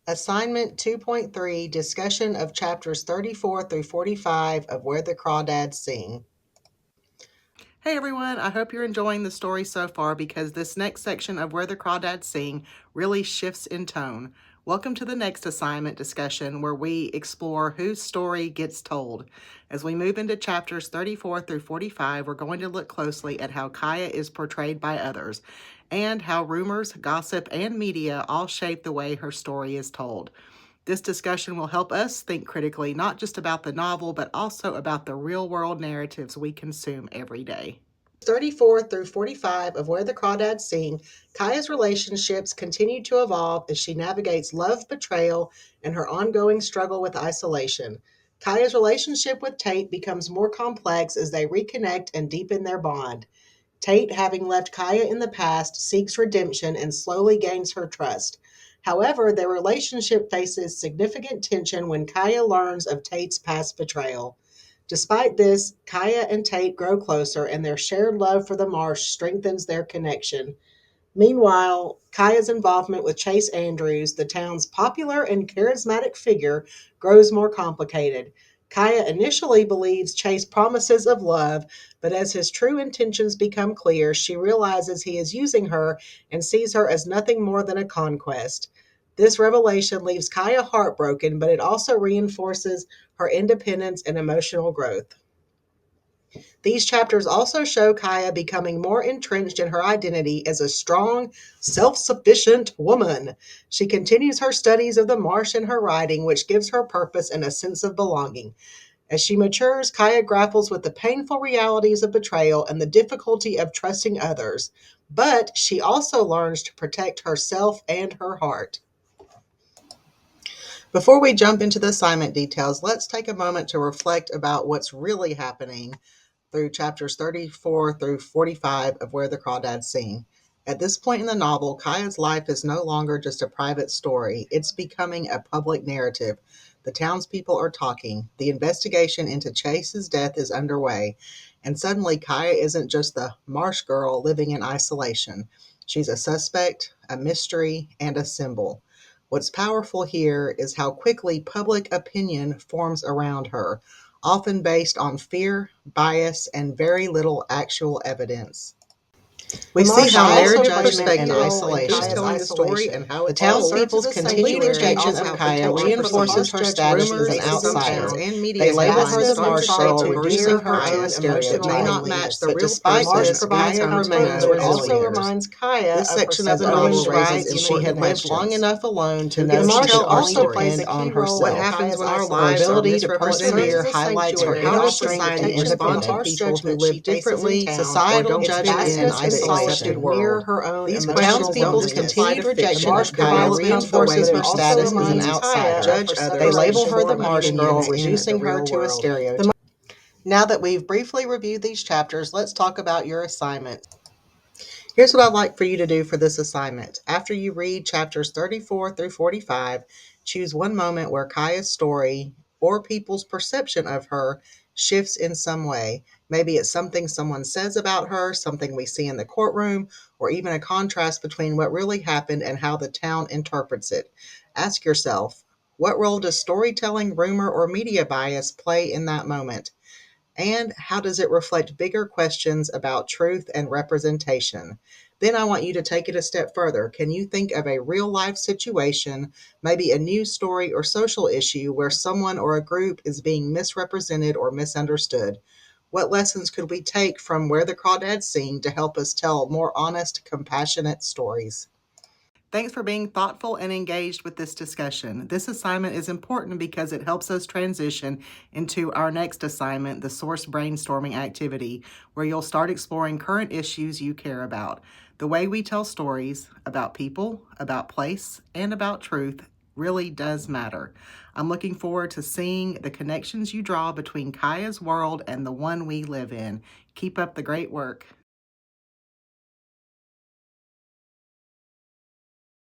Assignment 2.3, discussion of chapters 34 through 45 of Where the Crawdads Sing. Hey everyone, I hope you're enjoying the story so far because this next section of Where the Crawdads Sing really shifts in tone. Welcome to the next assignment discussion where we explore whose story gets told. As we move into chapters 34 through 45, we're going to look closely at how Kaya is portrayed by others and how rumors, gossip, and media all shape the way her story is told. This discussion will help us think critically, not just about the novel, but also about the real-world narratives we consume every day. 34 through 45 of Where the Crawdads Sing, Kaya's relationships continue to evolve as she navigates love, betrayal, and her ongoing struggle with isolation. Kaya's relationship with Tate becomes more complex as they reconnect and deepen their bond. Tate, having left Kaya in the past, seeks redemption and slowly gains her trust. However, their relationship faces significant tension when Kaya learns of Tate's past betrayal. Despite this, Kaya and Tate grow closer, and their shared love for the marsh strengthens their connection. Meanwhile, Kaya's involvement with Chase Andrews, the town's popular and charismatic figure, grows more complicated. Kaya initially believes Chase promises of love, but as his true intentions become clear, she realizes he is using her and sees her as nothing more than a conquest. This revelation leaves Kaya heartbroken, but it also reinforces her independence and emotional growth. These chapters also show Kaya becoming more entrenched in her identity as a strong, self sufficient woman. She continues her studies of the marsh in her writing, which gives her purpose and a sense of belonging. As she matures, Kaya grapples with the painful realities of betrayal and the difficulty of trusting others, but she also learns to protect herself and her heart. Before we jump into the assignment details, let's take a moment to reflect about what's really happening through chapters 34 through 45 of Where the Crawdads Sing. At this point in the novel, Kaya's life is no longer just a private story. It's becoming a public narrative. The townspeople are talking. The investigation into Chase's death is underway. And suddenly, Kaya isn't just the marsh girl living in isolation. She's a suspect, a mystery, and a symbol. What's powerful here is how quickly public opinion forms around her, often based on fear, bias, and very little actual evidence. We see how their judgment and isolation is telling the story and how the townspeople's continued rejection of Kaya reinforces her status as an outsider. They label her the marsh girl, reducing her to a stereotype. May not match the real despite this, Kaya remains resilient. It also reminds Kaya this section of the novel raises if she had lived long enough alone to know she could only depend on herself. What happens when our lives are misrepresented highlights her inner strength and independence. People who live differently, societal judgment, and isolation mirror her own These townspeople's continued rejection of Kaya reinforces her status as an outsider. They label her the marsh girl, reducing her to a stereotype. Now that we've briefly reviewed these chapters, let's talk about your assignment. Here's what I'd like for you to do for this assignment. After you read chapters 34 through 45, choose one moment where Kaya's story or people's perception of her shifts in some way. Maybe it's something someone says about her, something we see in the courtroom, or even a contrast between what really happened and how the town interprets it. Ask yourself, what role does storytelling, rumor, or media bias play in that moment? And how does it reflect bigger questions about truth and representation? Then I want you to take it a step further. Can you think of a real life situation, maybe a news story or social issue where someone or a group is being misrepresented or misunderstood? What lessons could we take from Where the Crawdads Sing to help us tell more honest, compassionate stories? Thanks for being thoughtful and engaged with this discussion. This assignment is important because it helps us transition into our next assignment, the source brainstorming activity, where you'll start exploring current issues you care about. The way we tell stories about people, about place, and about truth really does matter. I'm looking forward to seeing the connections you draw between Kaya's world and the one we live in. Keep up the great work.